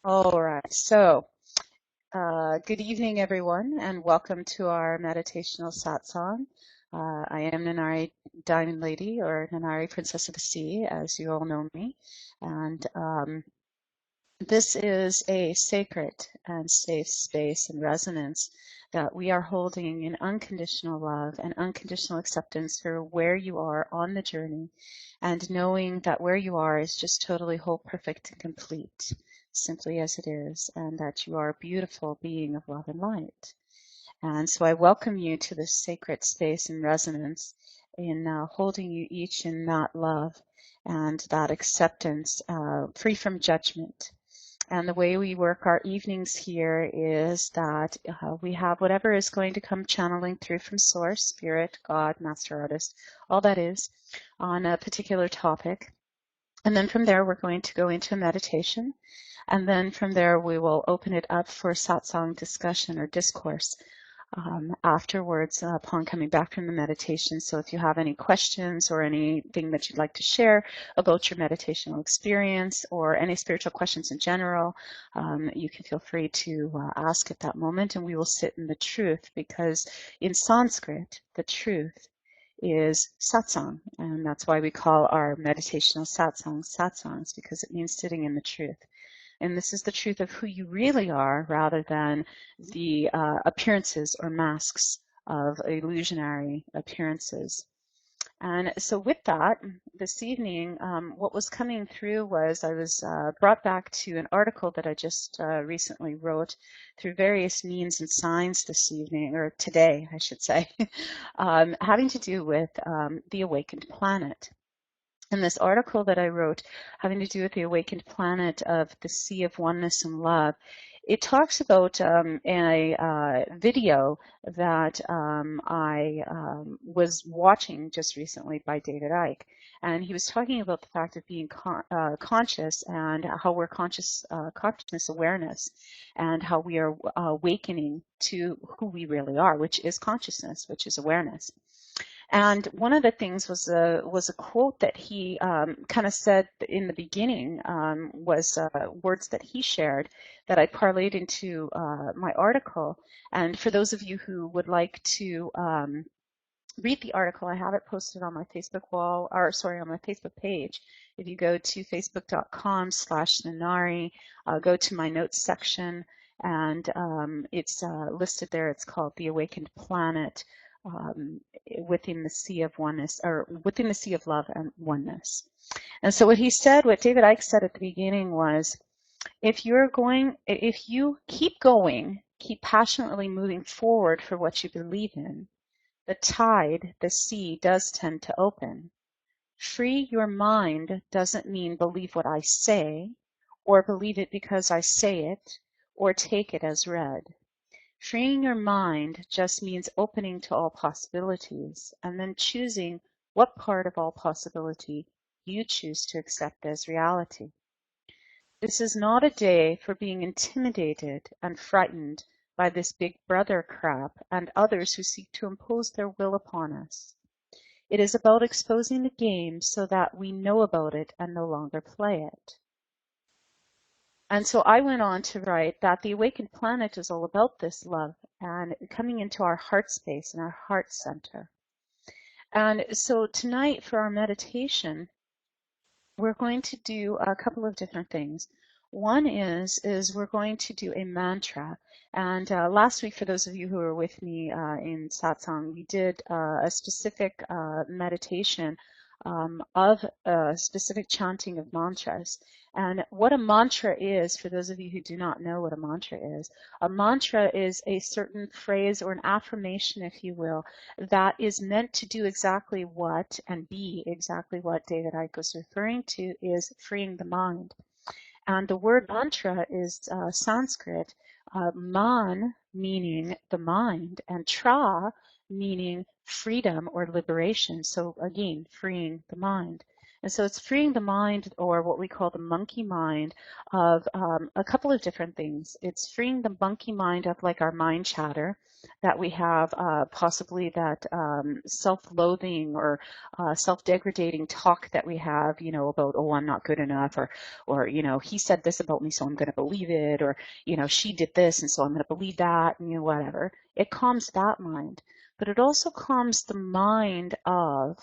All right, so good evening, everyone, and welcome to our meditational satsang. I am Nenari Diamond Lady, or Nenari Princess of the Sea, as you all know me, and this is a sacred and safe space and resonance that we are holding in unconditional love and unconditional acceptance for where you are on the journey, and knowing that where you are is just totally whole, perfect, and complete, simply as it is, and that you are a beautiful being of love and light. And so I welcome you to this sacred space and resonance in holding you each in that love and that acceptance, free from judgment. And the way we work our evenings here is that we have whatever is going to come channeling through from Source, Spirit, God, Master Artist, all that is, on a particular topic. And then from there, we're going to go into a meditation. And then from there, we will open it up for satsang discussion or discourse afterwards upon coming back from the meditation. So if you have any questions or anything that you'd like to share about your meditational experience or any spiritual questions in general, you can feel free to ask at that moment, and we will sit in the truth, because in Sanskrit, the truth is satsang, and that's why we call our meditational satsangs, because it means sitting in the truth. And this is the truth of who you really are, rather than the appearances or masks of illusionary appearances. And so with that, this evening, what was coming through was I was brought back to an article that I just recently wrote through various means and signs this evening, or today, I should say, having to do with the awakened planet. And this article that I wrote having to do with the awakened planet of the sea of oneness and love, it talks about a video that I was watching just recently by David Icke. And he was talking about the fact of being conscious, and how we're consciousness awareness, and how we are awakening to who we really are, which is consciousness, which is awareness. And one of the things was a quote that he kind of said in the beginning, was words that he shared that I parlayed into my article. And for those of you who would like to read the article, I have it posted on my Facebook wall, or sorry, on my Facebook page. If you go to facebook.com/Nenari, go to my notes section, and it's listed there. It's called The Awakened Planet. Within the sea of oneness, or within the sea of love and oneness. And so what David Icke said at the beginning was, if you keep going, keep passionately moving forward for what you believe in, the tide, the sea, does tend to open. Free your mind doesn't mean believe what I say, or believe it because I say it, or take it as read. Freeing your mind just means opening to all possibilities, and then choosing what part of all possibility you choose to accept as reality. This is not a day for being intimidated and frightened by this big brother crap and others who seek to impose their will upon us. It is about exposing the game so that we know about it and no longer play it. And so I went on to write that the awakened planet is all about this love and coming into our heart space and our heart center. And so tonight for our meditation, we're going to do a couple of different things. One is we're going to do a mantra. And last week, for those of you who were with me in Satsang, we did a specific meditation of a specific chanting of mantras. And what a mantra is, for those of you who do not know what a mantra is a certain phrase or an affirmation, if you will, that is meant to do exactly what, and be exactly what David Icke was referring to, is freeing the mind. And the word mantra is Sanskrit, man meaning the mind, and tra meaning freedom or liberation. So again, freeing the mind. And so it's freeing the mind, or what we call the monkey mind, of a couple of different things. It's freeing the monkey mind of like our mind chatter that we have, possibly that self-loathing or self-degradating talk that we have, about, oh, I'm not good enough, or he said this about me, so I'm going to believe it, or she did this, and so I'm going to believe that, and whatever. It calms that mind, but it also calms the mind of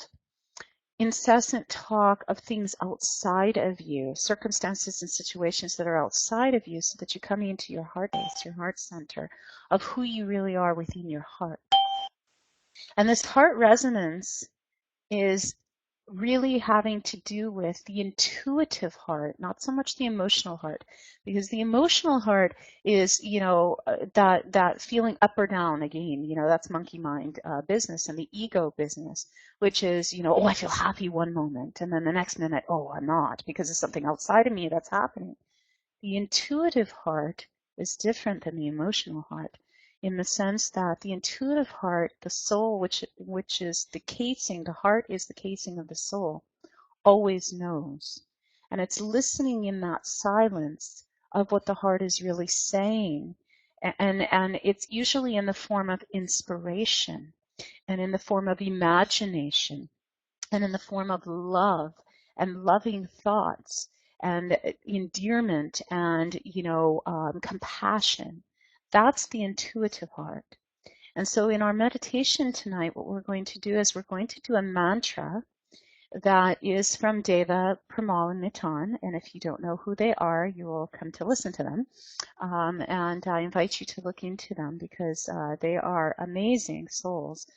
incessant talk of things outside of you, circumstances and situations that are outside of you, so that you come into your heart base, your heart center of who you really are within your heart. And this heart resonance is really having to do with the intuitive heart, not so much the emotional heart, because the emotional heart is, that feeling up or down again, that's monkey mind business, and the ego business, which is, oh, I feel happy one moment, and then the next minute, oh, I'm not, because it's something outside of me that's happening. The intuitive heart is different than the emotional heart, in the sense that the intuitive heart, the soul, which is the casing, the heart is the casing of the soul, always knows. And it's listening in that silence of what the heart is really saying. And it's usually in the form of inspiration, and in the form of imagination, and in the form of love and loving thoughts and endearment and compassion. That's the intuitive heart. And so in our meditation tonight, what we're going to do is we're going to do a mantra that is from Deva, Premal, and Nitan. And if you don't know who they are, you will come to listen to them. And I invite you to look into them, because they are amazing souls,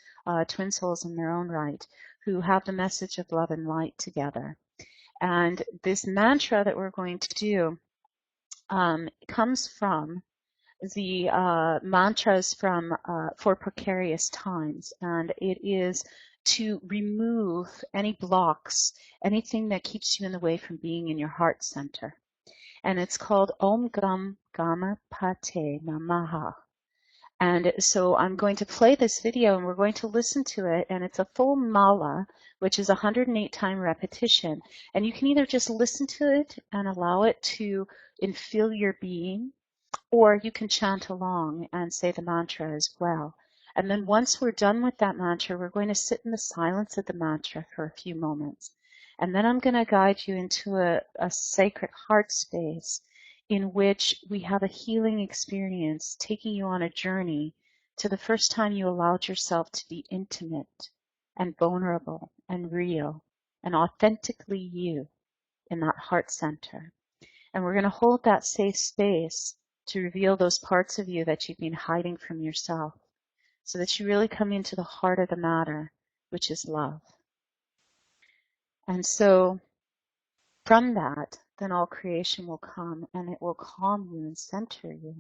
twin souls in their own right, who have the message of love and light together. And this mantra that we're going to do comes from the mantras for precarious times, and it is to remove any blocks, anything that keeps you in the way from being in your heart center. And it's called Om Gam Gama Pate Namaha. And so I'm going to play this video, and we're going to listen to it, and it's a full mala, which is 108 time repetition. And you can either just listen to it and allow it to infill your being, or you can chant along and say the mantra as well. And then once we're done with that mantra, we're going to sit in the silence of the mantra for a few moments. And then I'm going to guide you into a sacred heart space in which we have a healing experience, taking you on a journey to the first time you allowed yourself to be intimate and vulnerable and real and authentically you in that heart center. And we're going to hold that safe space to reveal those parts of you that you've been hiding from yourself, so that you really come into the heart of the matter, which is love. And so from that, then all creation will come, and it will calm you and center you.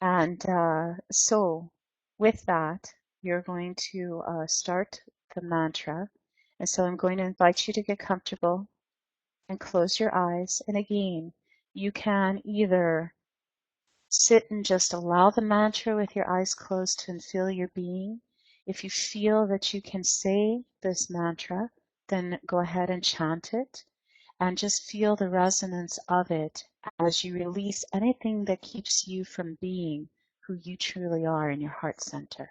And so with that, you're going to start the mantra. And so I'm going to invite you to get comfortable and close your eyes. And again, you can either sit and just allow the mantra with your eyes closed to feel your being. If you feel that you can say this mantra, then go ahead and chant it, and just feel the resonance of it as you release anything that keeps you from being who you truly are in your heart center.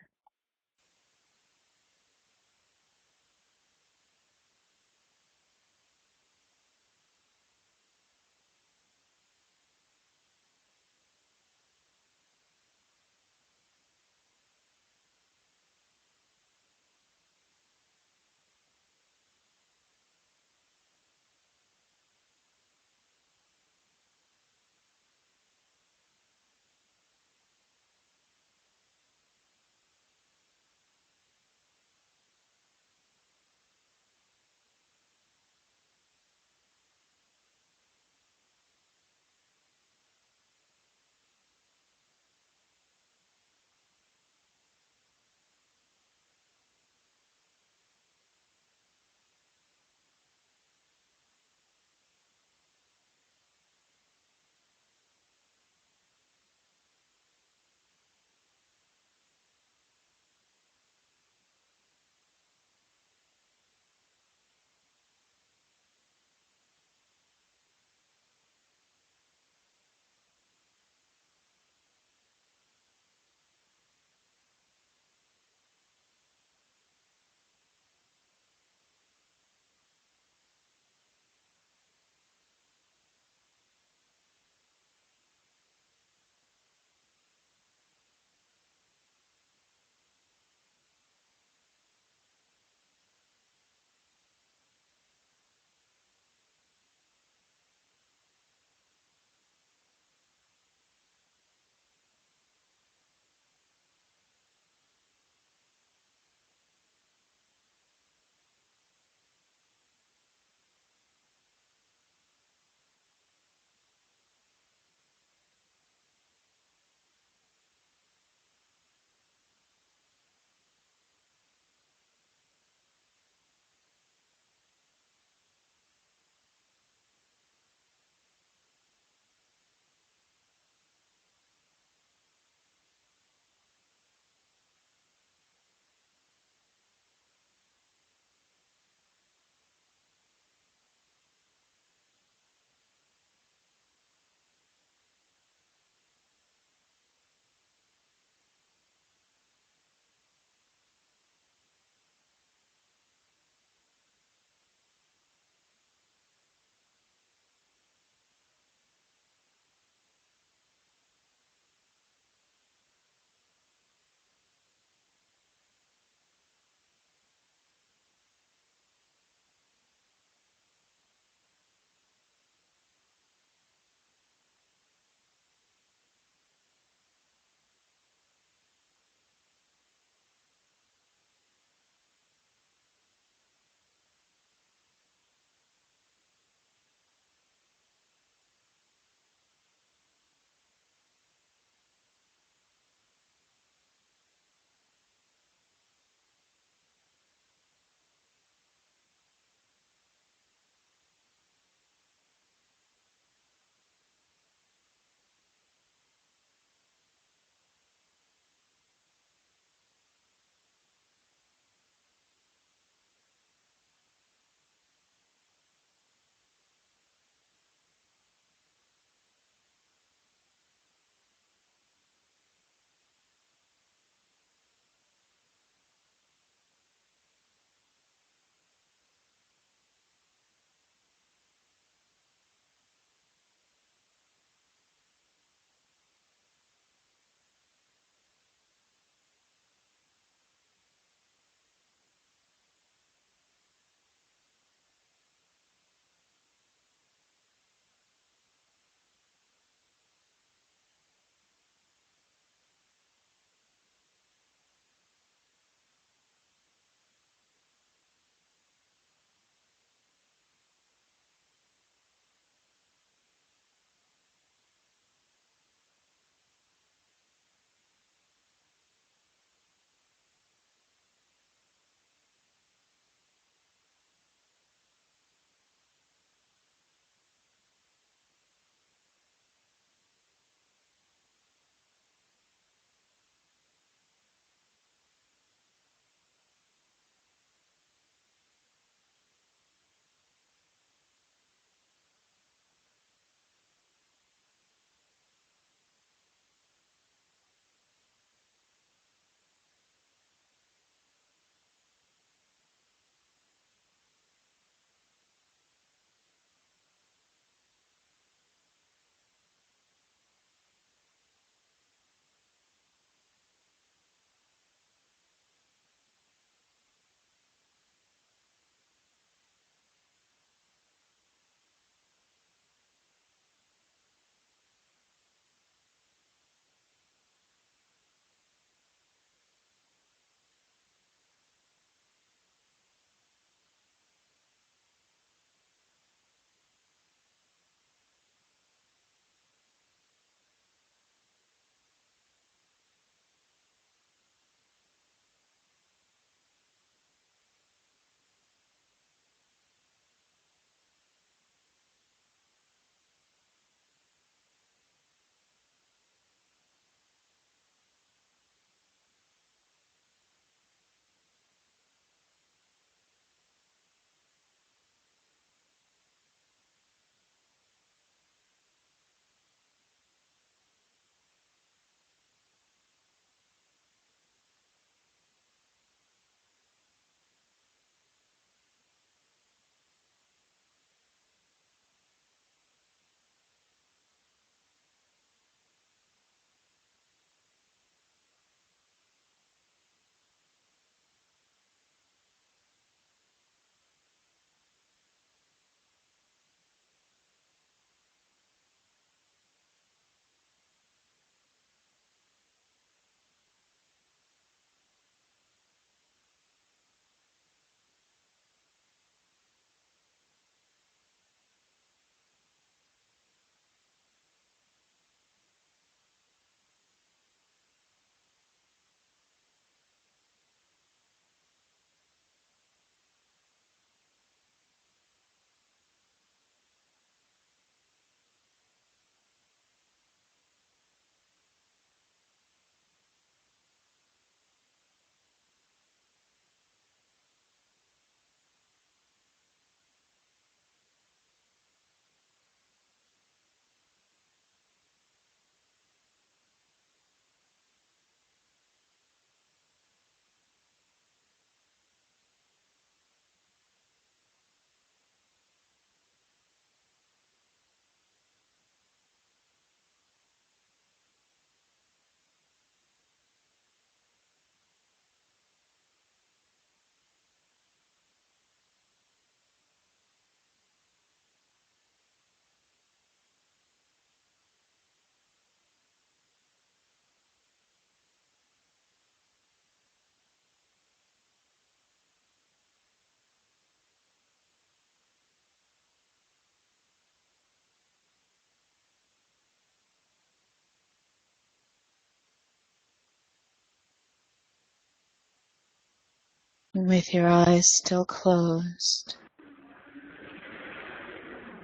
With your eyes still closed,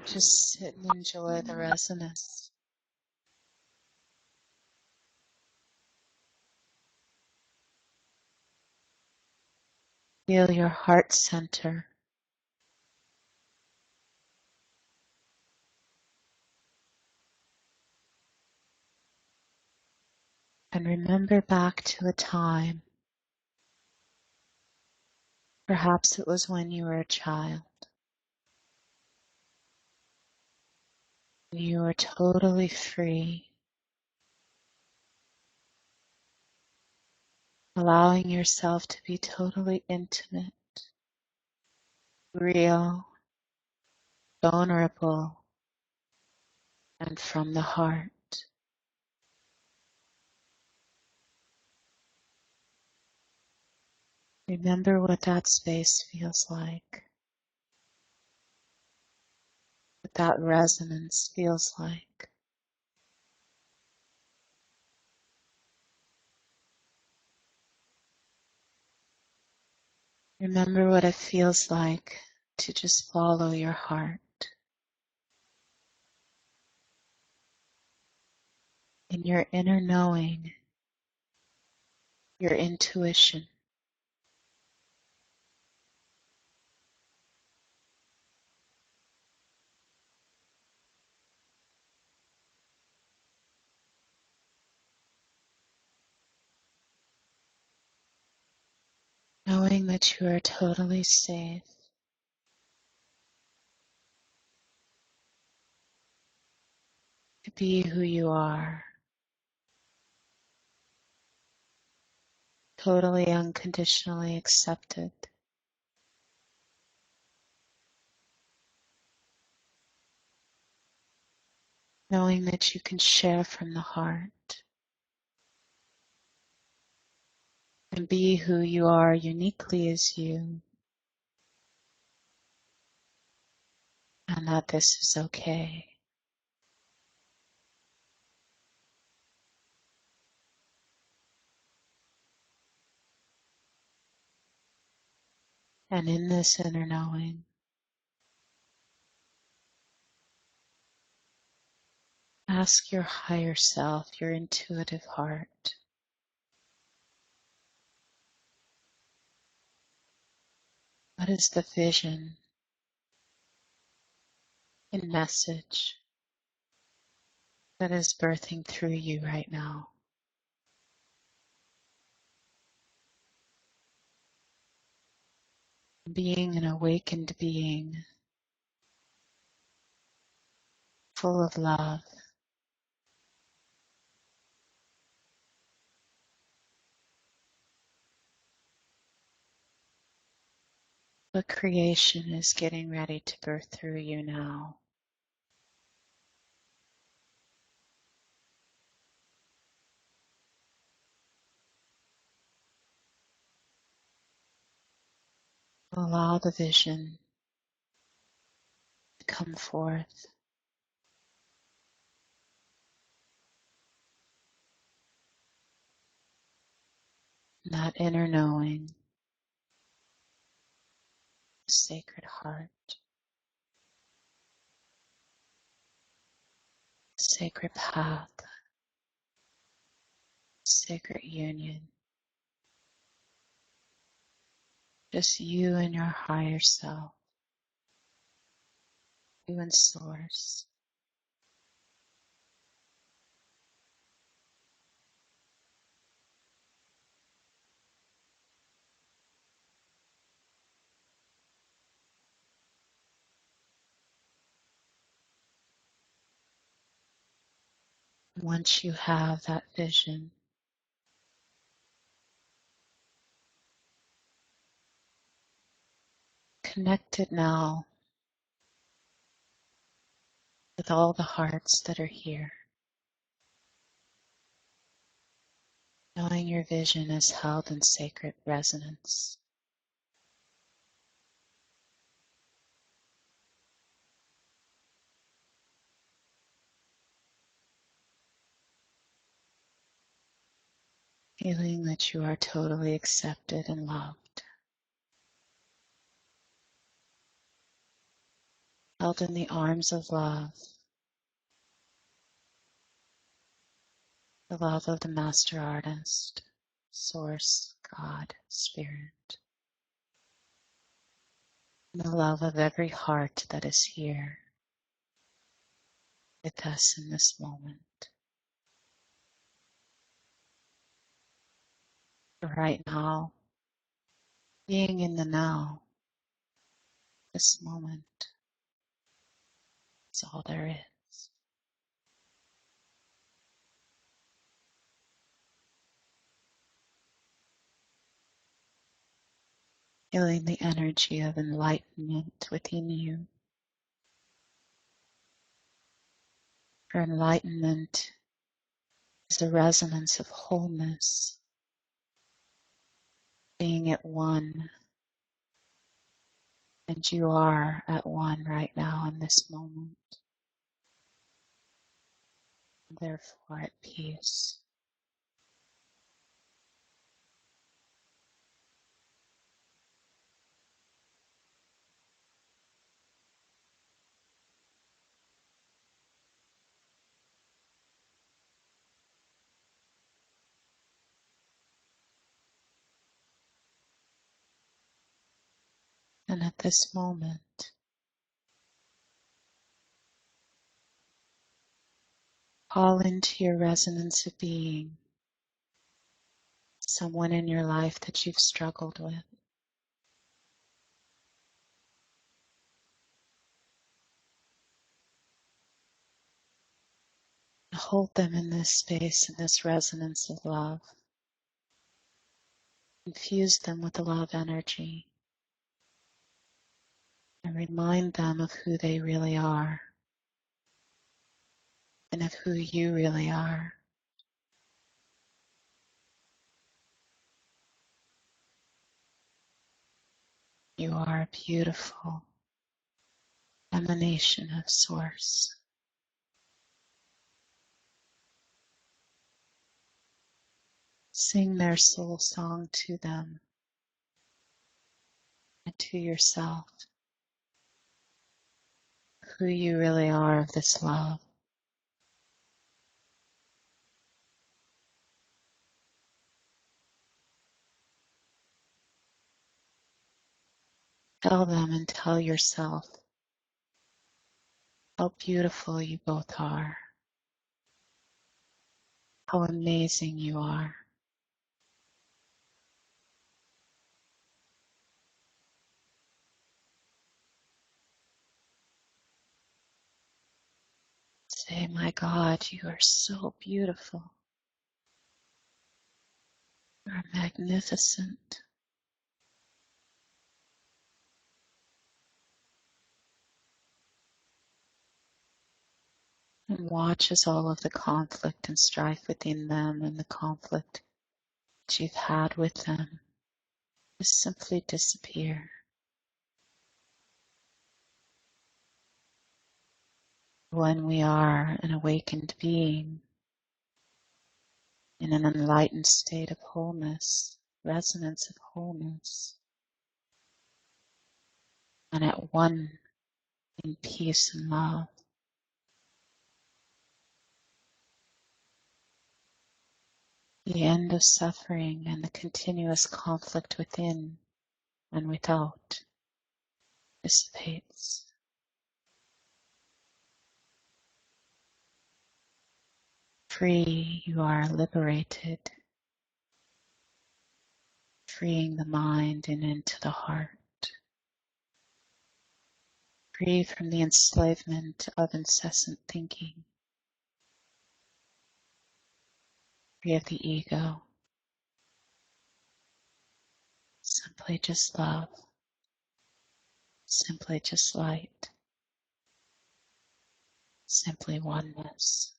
just sit and enjoy the resonance. Feel your heart center. And remember back to a time, perhaps it was when you were a child, you were totally free, allowing yourself to be totally intimate, real, vulnerable, and from the heart. Remember what that space feels like, what that resonance feels like. Remember what it feels like to just follow your heart. In your inner knowing, your intuition. Knowing that you are totally safe to be who you are, totally unconditionally accepted. Knowing that you can share from the heart and be who you are uniquely as you, and that this is okay. And in this inner knowing, ask your higher self, your intuitive heart, what is the vision and message that is birthing through you right now? Being an awakened being, full of love. What creation is getting ready to birth through you now? Allow the vision to come forth. That inner knowing, sacred heart, sacred path, sacred union. Just you and your higher self, you and source. Once you have that vision, connect it now with all the hearts that are here, knowing your vision is held in sacred resonance. Feeling that you are totally accepted and loved. held in the arms of love, the love of the Master Artist, Source, God, Spirit, and the love of every heart that is here with us in this moment. Right now, being in the now, this moment, is all there is. Feeling the energy of enlightenment within you. For enlightenment is the resonance of wholeness, being at one, and you are at one right now in this moment, and therefore at peace. And at this moment, call into your resonance of being someone in your life that you've struggled with. Hold them in this space, in this resonance of love. Infuse them with the love energy and remind them of who they really are and of who you really are. You are a beautiful emanation of Source. Sing their soul song to them and to yourself, who you really are of this love. Tell them and tell yourself how beautiful you both are, how amazing you are. Say, my God, you are so beautiful. You are magnificent. And watch as all of the conflict and strife within them and the conflict that you've had with them just simply disappear. When we are an awakened being in an enlightened state of wholeness, resonance of wholeness, and at one in peace and love, the end of suffering and the continuous conflict within and without dissipates. Free, you are liberated, freeing the mind and into the heart, free from the enslavement of incessant thinking, free of the ego, simply just love, simply just light, simply oneness.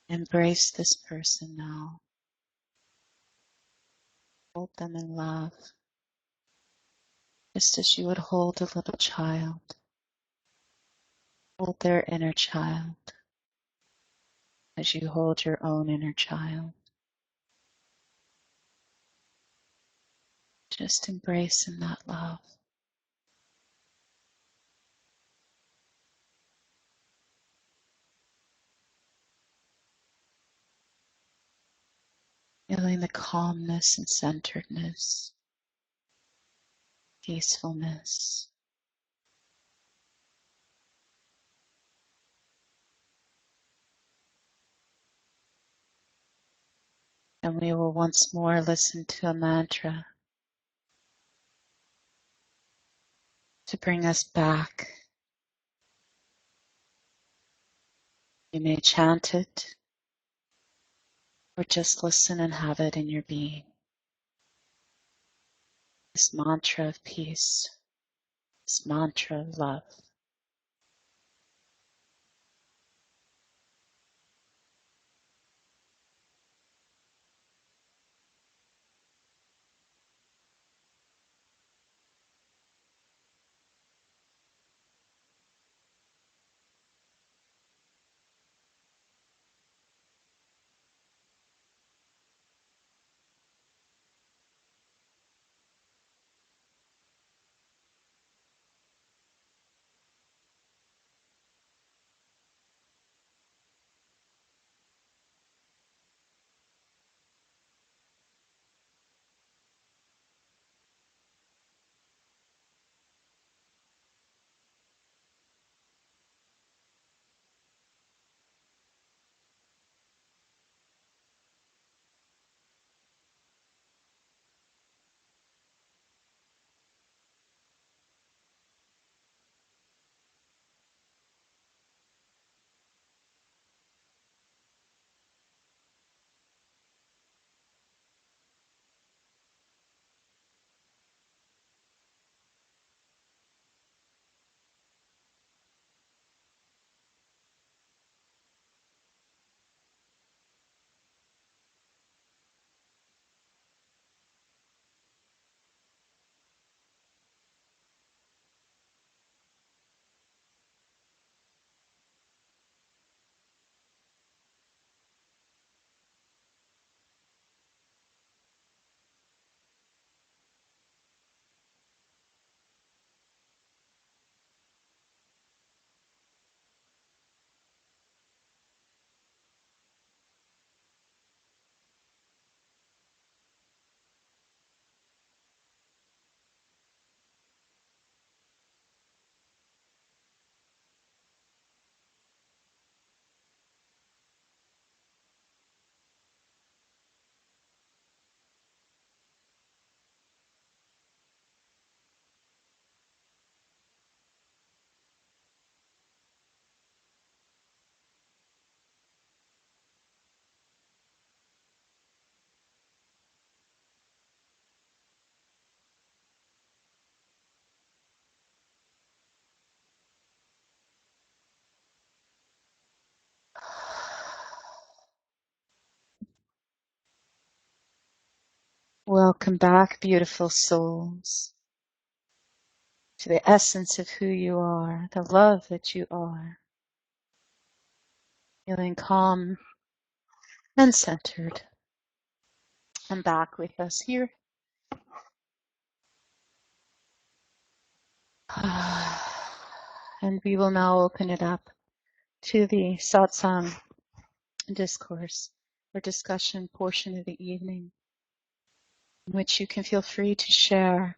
Embrace this person now. Hold them in love, just as you would hold a little child. Hold their inner child. as you hold your own inner child. Just embracing that love. Feeling the calmness and centeredness, peacefulness. And we will once more listen to a mantra to bring us back. You may chant it or just listen and have it in your being. This mantra of peace, this mantra of love. Welcome back, beautiful souls, to the essence of who you are, the love that you are. Feeling calm and centered. And back with us here. And we will now open it up to the Satsang discourse or discussion portion of the evening, in which you can feel free to share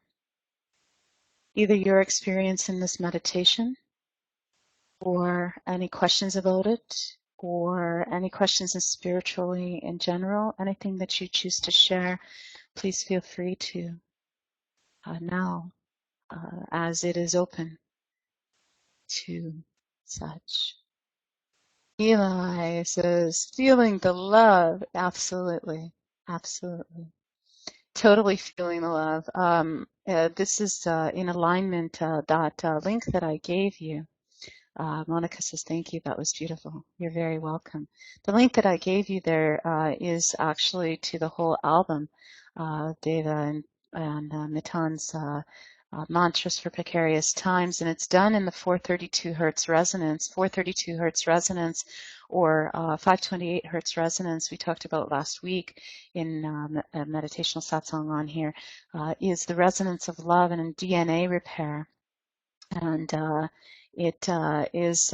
either your experience in this meditation or any questions about it or any questions in spiritually in general, anything that you choose to share, please feel free to now as it is open to such. Eli says, feeling the love. Absolutely. Absolutely. Totally feeling the love. This is in alignment, that link that I gave you. Monica says, thank you. That was beautiful. You're very welcome. The link that I gave you there is actually to the whole album, Deva and Mitan's mantras for precarious times, and it's done in the 432 hertz resonance. 432 hertz resonance, or 528 hertz resonance, we talked about last week in a meditational satsang on here, is the resonance of love and DNA repair. And it is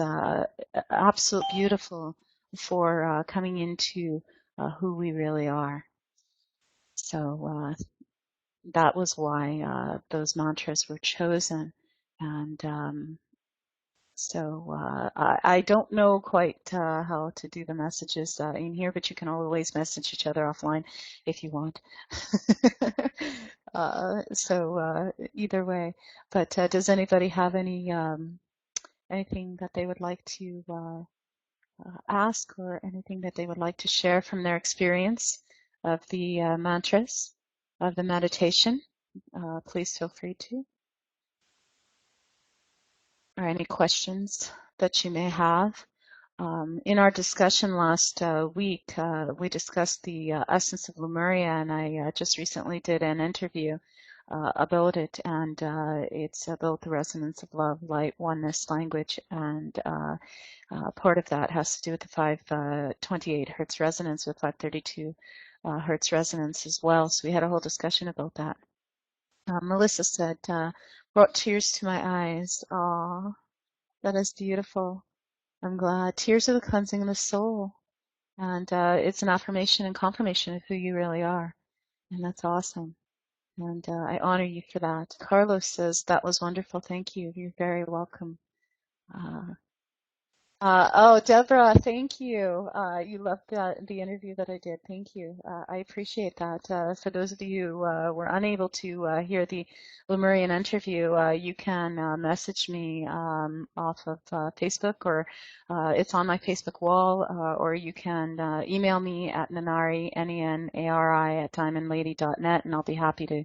absolutely beautiful for coming into who we really are. So that was why those mantras were chosen. And I don't know quite how to do the messages in here, but you can always message each other offline if you want. Either way. But does anybody have anything that they would like to ask, or anything that they would like to share from their experience of the mantras, of the meditation? Please feel free to. Or any questions that you may have. In our discussion last week, we discussed the essence of Lemuria, and I just recently did an interview about it, and it's about the resonance of love, light, oneness, language, and part of that has to do with the 528 hertz resonance with 532 hertz resonance as well. So we had a whole discussion about that. Melissa said, brought tears to my eyes. Aw, that is beautiful. I'm glad. Tears are the cleansing of the soul. And it's an affirmation and confirmation of who you really are. And that's awesome. And I honor you for that. Carlos says, that was wonderful. Thank you. You're very welcome. Oh, Deborah, thank you. You loved the interview that I did. Thank you. I appreciate that. For those of you who were unable to hear the Lemurian interview, you can message me off of Facebook, or it's on my Facebook wall, or you can email me at Nenari, Nenari, at diamondlady.net, and I'll be happy to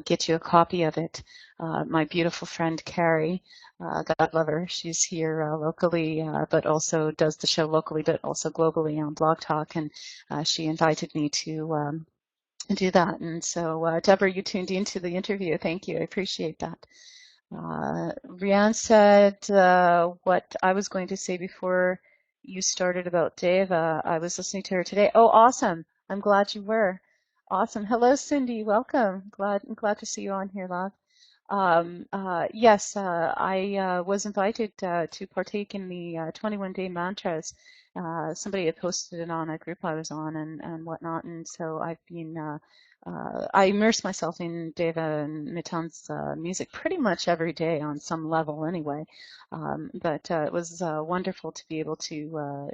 get you a copy of it. My beautiful friend Carrie, God love her. She's here locally, but also does the show locally, but also globally on Blog Talk. And she invited me to do that. And so, Deborah, you tuned into the interview. Thank you. I appreciate that. Rianne said what I was going to say before you started about Deva. I was listening to her today. Oh, awesome. I'm glad you were. Awesome. Hello, Cindy. Welcome. I'm glad to see you on here, love. Yes, I was invited to partake in the 21-day mantras. Somebody had posted it on a group I was on and whatnot, and so I've been, I immerse myself in Deva and Mitan's music pretty much every day on some level anyway. But it was wonderful to be able to,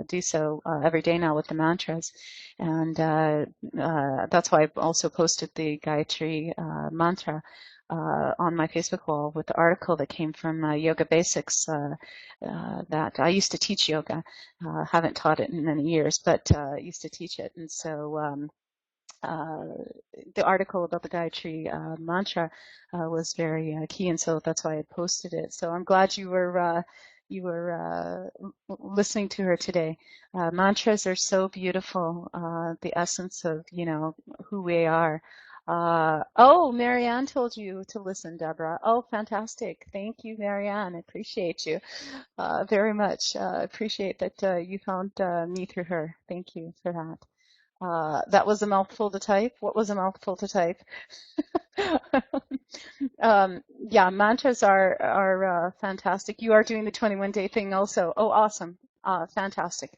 do so every day now with the mantras. And that's why I also posted the Gayatri mantra on my Facebook wall with the article that came from Yoga Basics that I used to teach yoga. Haven't taught it in many years, but used to teach it. And so the article about the Gayatri mantra was very key, and so that's why I posted it. So I'm glad you were listening to her today. Mantras are so beautiful, the essence of, who we are. Oh, Marianne told you to listen, Deborah. Oh, fantastic. Thank you, Marianne. I appreciate you very much. Appreciate that you found me through her. Thank you for that. That was a mouthful to type. What was a mouthful to type? Yeah, mantras are fantastic. You are doing the 21-day thing also. Oh, awesome. Fantastic.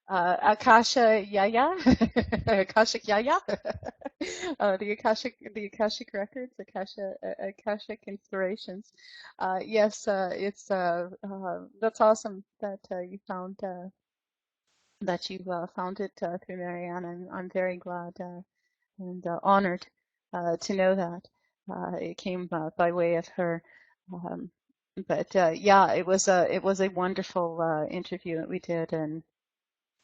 Akasha Yaya, Akashic Yaya, the Akashic records, Akashic inspirations. Yes, it's that's awesome that you found found it through Marianne. I'm very glad and honored to know that it came by way of her. Um, but yeah, it was a wonderful interview that we did, and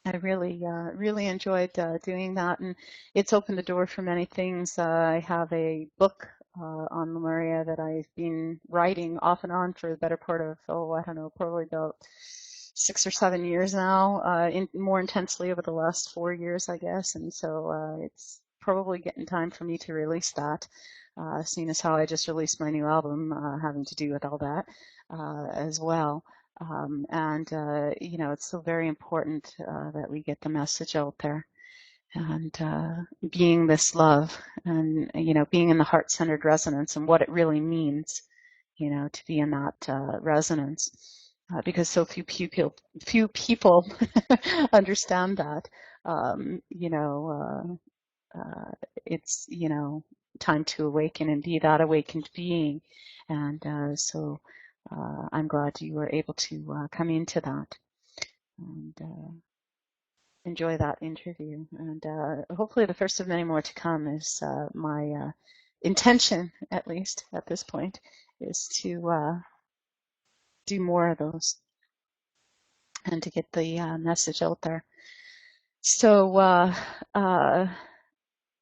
I really enjoyed doing that, and it's opened the door for many things. I have a book on Lemuria that I've been writing off and on for the better part of, I don't know, probably about 6 or 7 years now, more intensely over the last 4 years, I guess. And so it's probably getting time for me to release that, seeing as how I just released my new album, having to do with all that as well. And you know, it's so very important that we get the message out there, and being this love, and you know, being in the heart-centered resonance and what it really means, you know, to be in that resonance, because so few people understand that. You know, it's, you know, time to awaken and be that awakened being, and so I'm glad you were able to come into that and enjoy that interview. And hopefully the first of many more to come is my intention, at least at this point, is to do more of those and to get the message out there. So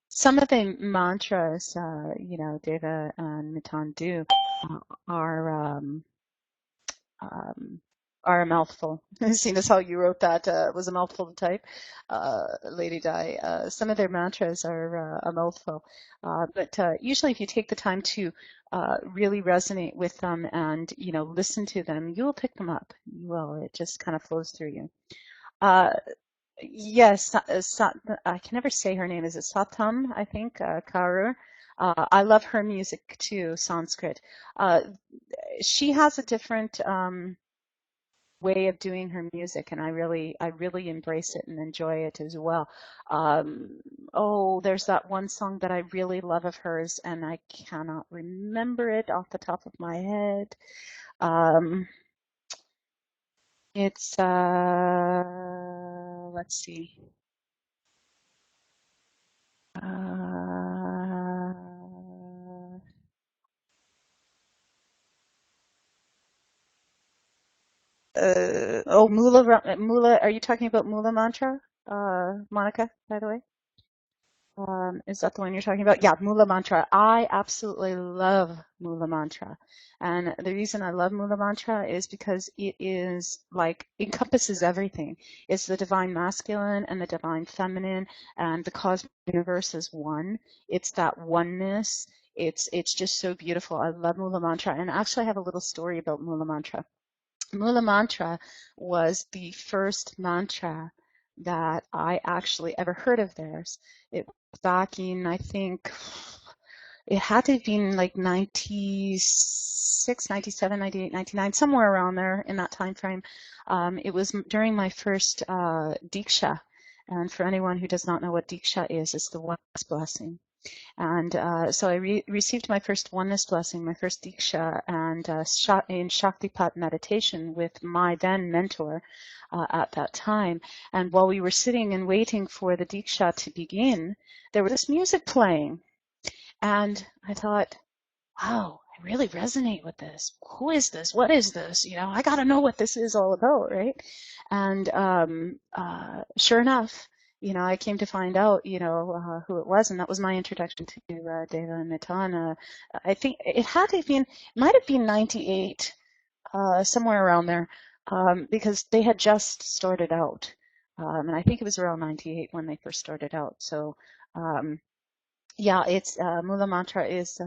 some of the mantras, you know, Deva and Matan do are um, are a mouthful. Seeing as how you wrote that was a mouthful to type, Lady Di. Some of their mantras are a mouthful, but usually if you take the time to really resonate with them and, you know, listen to them, you will pick them up. You will. It just kind of flows through you. Uh, yes, I can never say her name. Is it Satam? I think Kaur. I love her music too, Sanskrit. Uh, she has a different way of doing her music, and I really embrace it and enjoy it as well. Oh, there's that one song that I really love of hers, and I cannot remember it off the top of my head. It's let's see. Uh, Mula. Are you talking about Mula Mantra, Monica? By the way, is that the one you're talking about? Yeah, Mula Mantra. I absolutely love Mula Mantra, and the reason I love Mula Mantra is because it is like encompasses everything. It's the divine masculine and the divine feminine, and the cosmic universe is one. It's that oneness. It's just so beautiful. I love Mula Mantra, and actually I have a little story about Mula Mantra. Mula Mantra was the first mantra that I actually ever heard of theirs. It was back in, I think, it had to have been like 96, 97, 98, 99, somewhere around there in that time frame. It was during my first Diksha. And for anyone who does not know what Diksha is, it's the oneness blessing. And so I received my first oneness blessing, my first Diksha, and in Shaktipat meditation with my then mentor at that time. And while we were sitting and waiting for the Diksha to begin, there was this music playing. And I thought, wow, I really resonate with this. Who is this? What is this? You know, I got to know what this is all about, right? And sure enough, you know, I came to find out, you know, who it was, and that was my introduction to Deva and Matan. I think it had to have been, might have been 98, somewhere around there, because they had just started out. And I think it was around 98 when they first started out. So, yeah, it's Mula Mantra is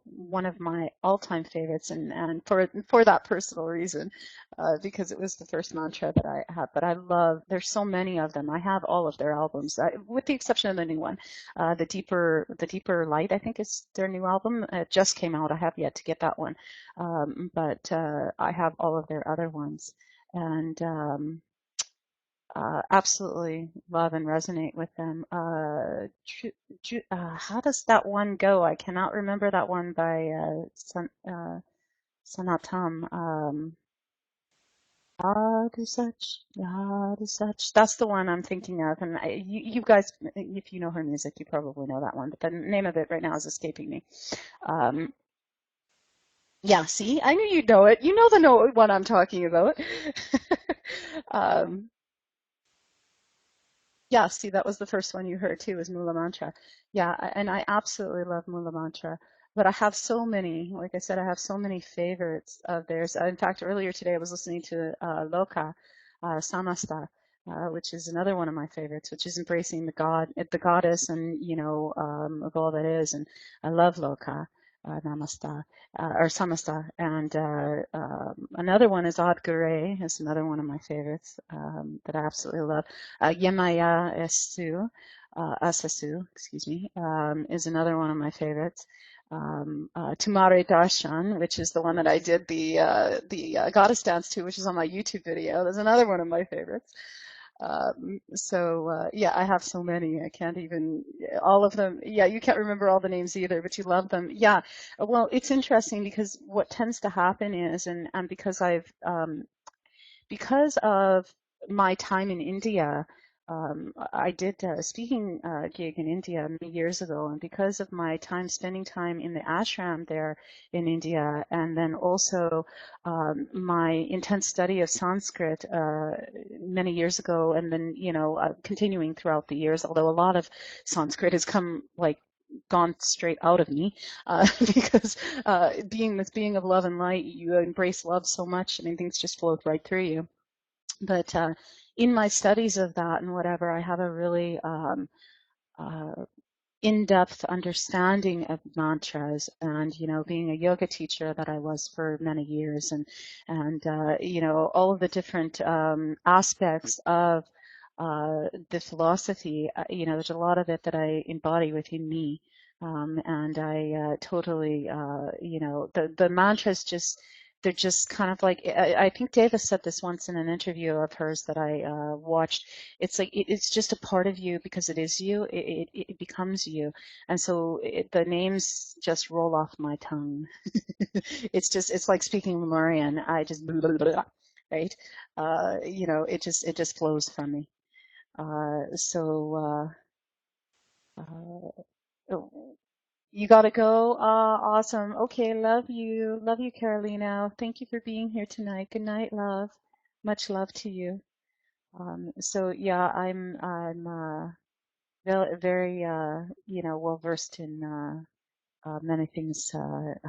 one of my all-time favorites, and for that personal reason, because it was the first mantra that I had. But I love. There's so many of them. I have all of their albums, with the exception of the new one, the deeper light. I think is their new album. It just came out. I have yet to get that one, but I have all of their other ones, and absolutely love and resonate with them. How does that one go? I cannot remember that one by Sanatam. God is such. That's the one I'm thinking of. And you guys, if you know her music, you probably know that one. But the name of it right now is escaping me. Um, yeah, see, I knew you'd know it. You know the one I'm talking about. um, Yeah, see, that was the first one you heard too, was Mula Mantra. Yeah, and I absolutely love Mula Mantra. But I have so many, like I said, I have so many favorites of theirs. In fact, earlier today I was listening to Loka Samasta, which is another one of my favorites, which is embracing the goddess, and of all that is. And I love Loka, Namasta, or Samasta. And another one is Ad Gure, is another one of my favorites that I absolutely love. Yemaya Esu, Asasu, excuse me, is another one of my favorites. Tumare Darshan, which is the one that I did the goddess dance to, which is on my YouTube video. That's another one of my favorites. Yeah, I have so many. I can't even, all of them. Yeah, you can't remember all the names either, but you love them. Yeah. Well, it's interesting because what tends to happen is, and because of my time in India, I did a speaking gig in India many years ago, and because of my spending time in the ashram there in India, and then also my intense study of Sanskrit many years ago, and then continuing throughout the years, although a lot of Sanskrit has gone straight out of me because being this being of love and light, you embrace love so much. I mean, things just flow right through you. But in my studies of that and whatever, I have a really uh, in-depth understanding of mantras, and being a yoga teacher that I was for many years, and all of the different aspects of the philosophy, there's a lot of it that I embody within me. And I totally, the mantras just, they're just kind of like, I think Davis said this once in an interview of hers that I watched. It's like, it's just a part of you because it is you, it becomes you. And so the names just roll off my tongue. It's like speaking Lemurian. I just, blah, blah, blah, right? It just flows from me. Oh, you gotta go. Awesome. Okay, love you. Love you, Carolina. Thank you for being here tonight. Good night, love. Much love to you. Yeah, I'm very well versed in many things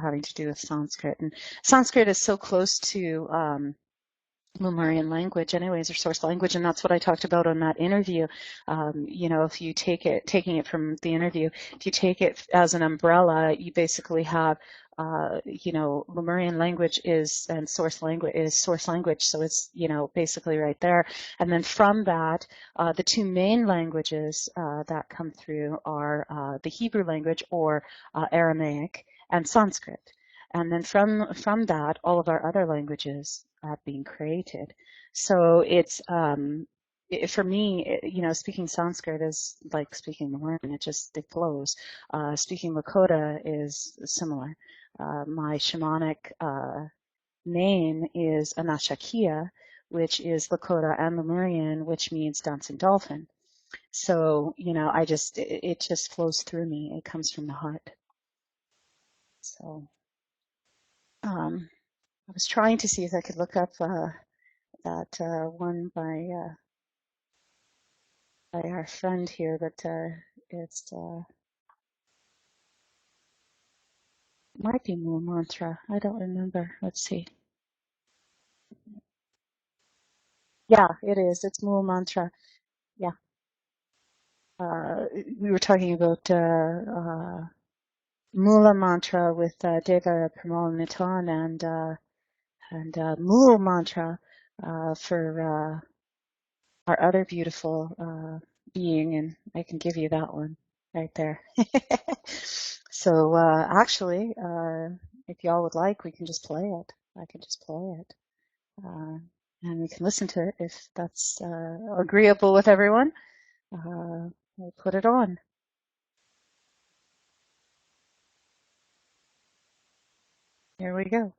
having to do with Sanskrit, and Sanskrit is so close to Lemurian language anyways, or source language, and that's what I talked about on that interview. If you taking it from the interview, if you take it as an umbrella, you basically have Lemurian language and source language, so it's basically right there. And then from that, the two main languages that come through are the Hebrew language, or Aramaic, and Sanskrit. And then from that, all of our other languages have been created. So it's for me, speaking Sanskrit is like speaking Lemurian. It flows. Speaking Lakota is similar. My shamanic name is Anashakia, which is Lakota and Lemurian, which means dancing dolphin. So, it just flows through me. It comes from the heart. So, I was trying to see if I could look up that one by our friend here, but it's might be Mool Mantra. I don't remember. Let's see. Yeah, it is. It's Mool Mantra. Yeah. We were talking about Mula Mantra with Deva Premal Nitan, and Mool Mantra for our other beautiful being, and I can give you that one right there. So actually, if y'all would like, we can just play it. I can just play it, and we can listen to it if that's agreeable with everyone. We'll put it on. Here we go.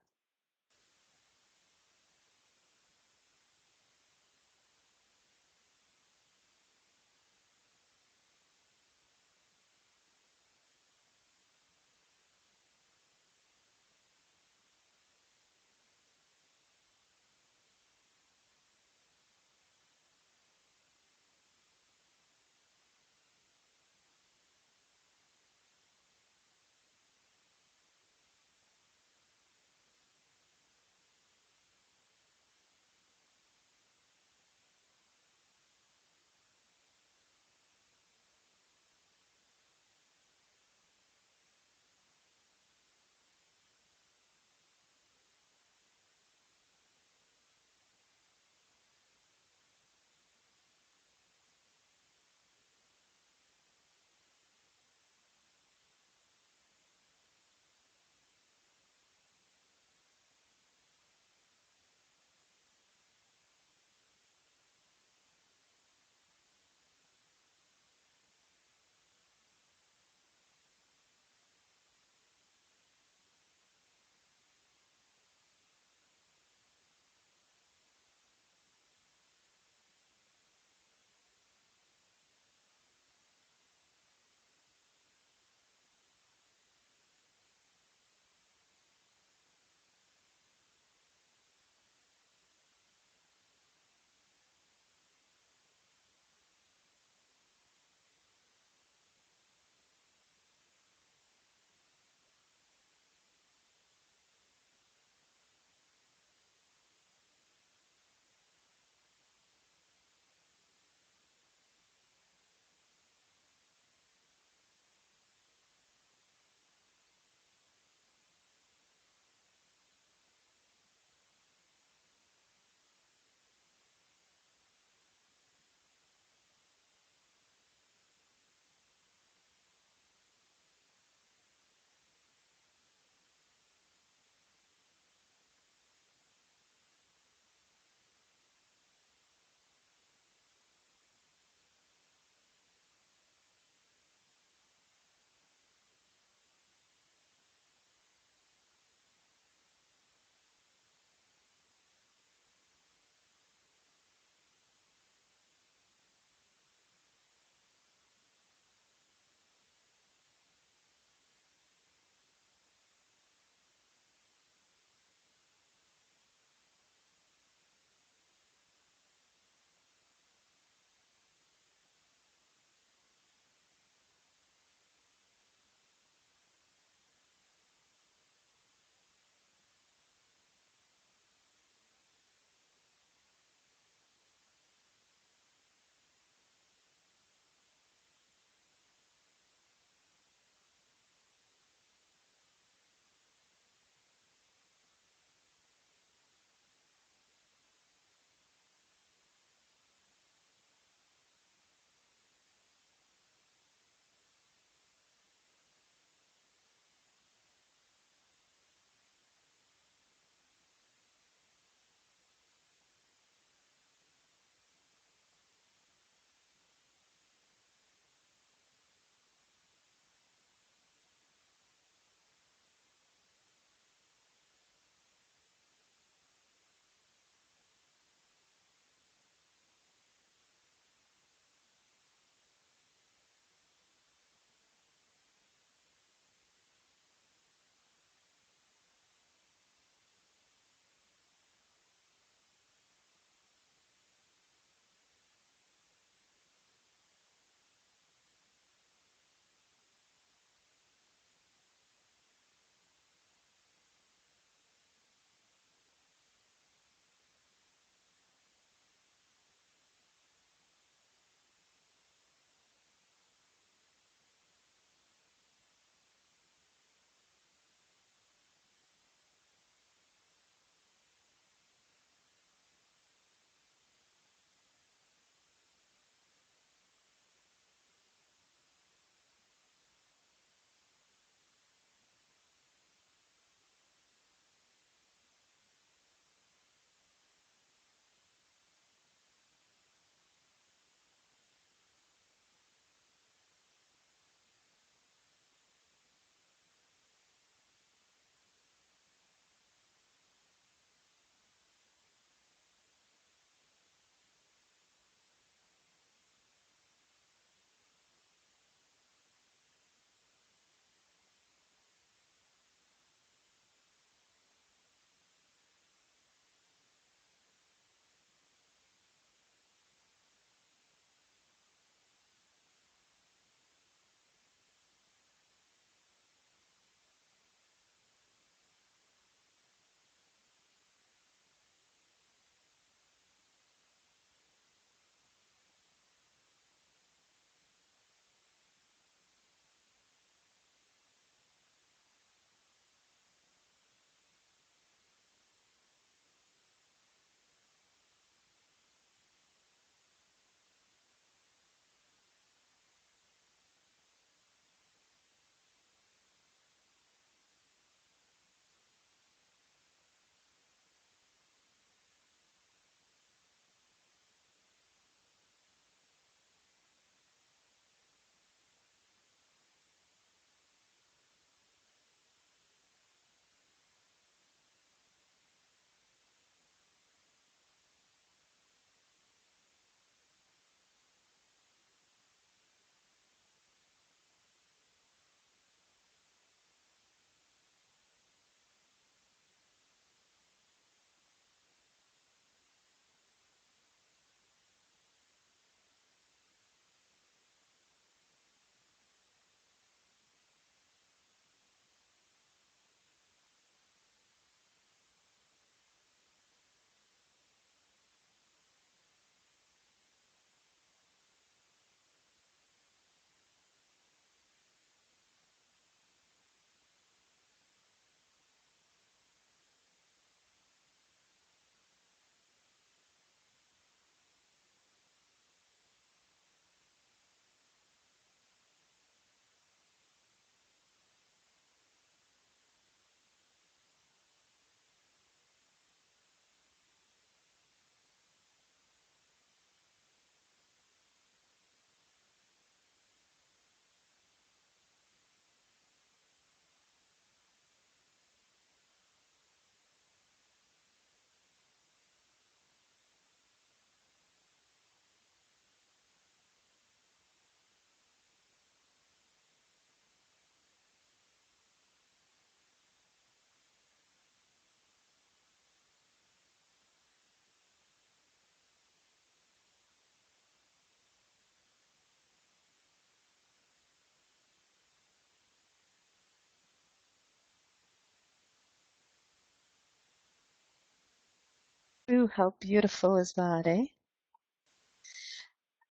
Ooh, how beautiful is that, eh?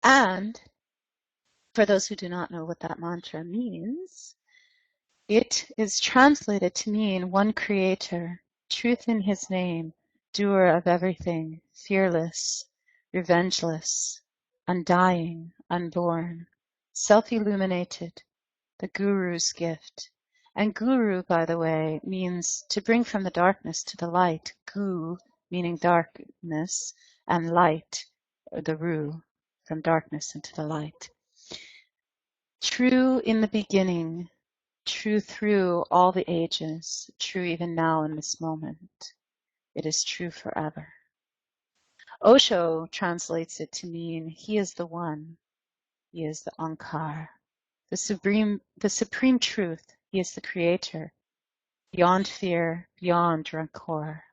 And for those who do not know what that mantra means, it is translated to mean one creator, truth in his name, doer of everything, fearless, revengeless, undying, unborn, self-illuminated, the guru's gift. And guru, by the way, means to bring from the darkness to the light. Gu meaning darkness, and light, or the ru, from darkness into the light. True in the beginning, true through all the ages, true even now in this moment. It is true forever. Osho translates it to mean he is the one, he is the Ankar, the supreme truth. He is the creator, beyond fear, beyond rancor.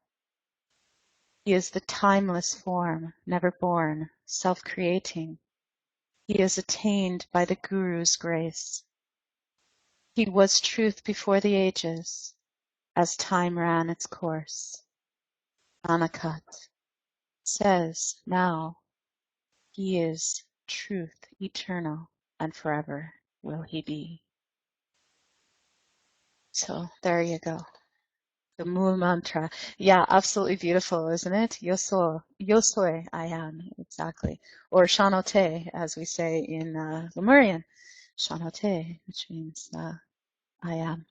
He is the timeless form, never born, self-creating. He is attained by the Guru's grace. He was truth before the ages, as time ran its course. Anakat says now he is truth eternal and forever will he be. So there you go. The Mool Mantra. Yeah, absolutely beautiful, isn't it? Yosoi, I am, exactly. Or Shanote, as we say in Lemurian. Shanote, which means I am.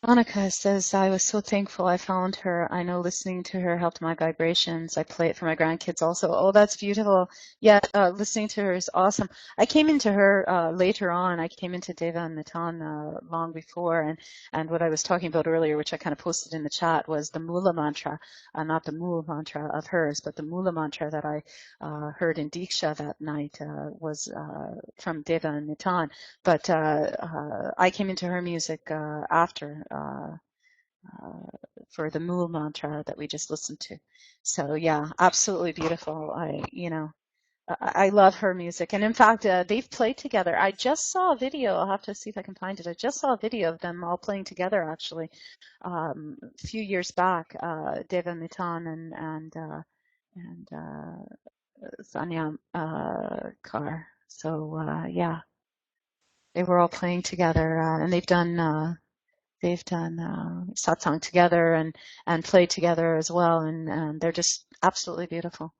Monica says, I was so thankful I found her. I know listening to her helped my vibrations. I play it for my grandkids also. Oh, that's beautiful. Yeah, listening to her is awesome. I came into her later on. I came into Deva and Natan long before. And what I was talking about earlier, which I kind of posted in the chat, was the Mula mantra, not the Mool mantra of hers, but the Mula mantra that I heard in Diksha that night was from Deva and Natan. But I came into her music after for the Mool mantra that we just listened to. So yeah, absolutely beautiful. I love her music, and in fact, they've played together. I just saw a video. I'll have to see if I can find it. I just saw a video of them all playing together, actually, a few years back. Deva Mitan and Sanya Kar. So yeah, they were all playing together, and they've done satsang together and played together as well, and they're just absolutely beautiful.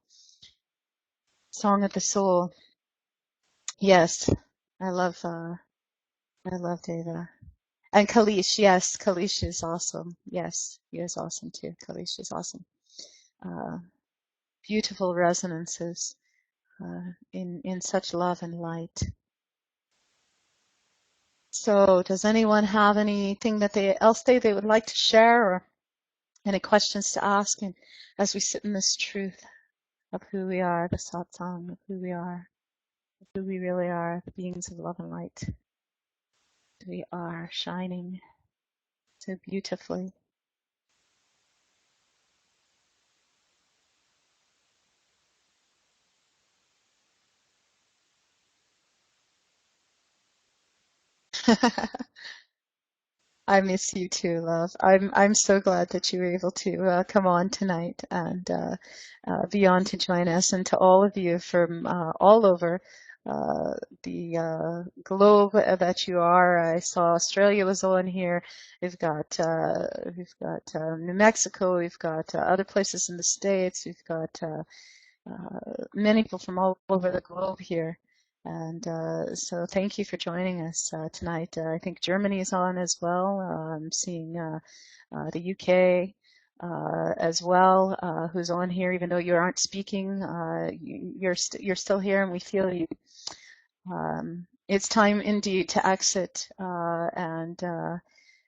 Song of the Soul. Yes, I love Deva. And Kalish, yes, Kalish is awesome. Yes, he is awesome too. Kalish is awesome. Uh, Beautiful resonances in such love and light. So, does anyone have anything that they would like to share, or any questions to ask? And as we sit in this truth of who we are, the satsang of who we are, of who we really are, the beings of love and light, we are shining so beautifully. I miss you too, love. I'm so glad that you were able to come on tonight and be on to join us, and to all of you from all over the globe that you are. I saw Australia was on here. We've got New Mexico. We've got other places in the States. We've got many people from all over the globe here. And so thank you for joining us tonight. I think Germany is on as well. I'm seeing the UK as well, who's on here, even though you aren't speaking. You're still here, and we feel you. It's time indeed to exit, and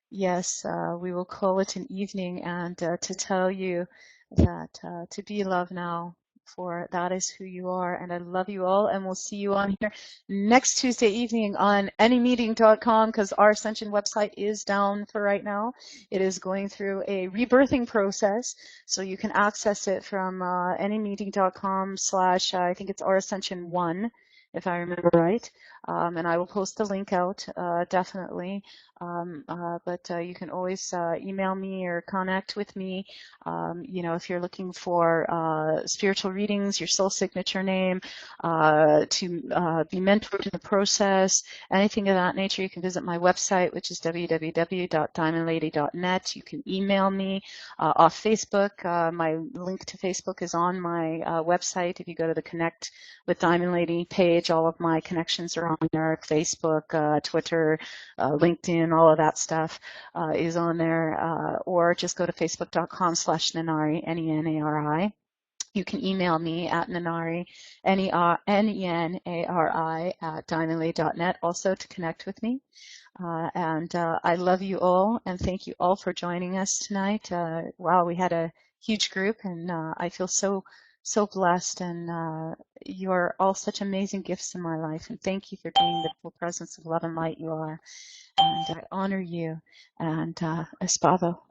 yes, we will call it an evening, and to tell you that to be loved now, for that is who you are, and I love you all, and we'll see you on here next Tuesday evening on anymeeting.com, because our Ascension website is down for right now. It is going through a rebirthing process, so you can access it from anymeeting.com / I think it's our Ascension 1, if I remember right. and I will post the link out definitely. But you can always email me or connect with me. If you're looking for spiritual readings, your soul signature name, to be mentored in the process, anything of that nature, you can visit my website, which is www.diamondlady.net. You can email me off Facebook. My link to Facebook is on my website. If you go to the Connect with Diamond Lady page, all of my connections are on there. Facebook, Twitter, LinkedIn, all of that stuff is on there. Or just go to facebook.com/Nenari, Nenari. You can email me at Nenari, Nenari at diamondlady.net also to connect with me. I love you all, and thank you all for joining us tonight. Wow, we had a huge group, and I feel so blessed, and you're all such amazing gifts in my life, and thank you for being the full presence of love and light you are, and I honor you, and Espavo.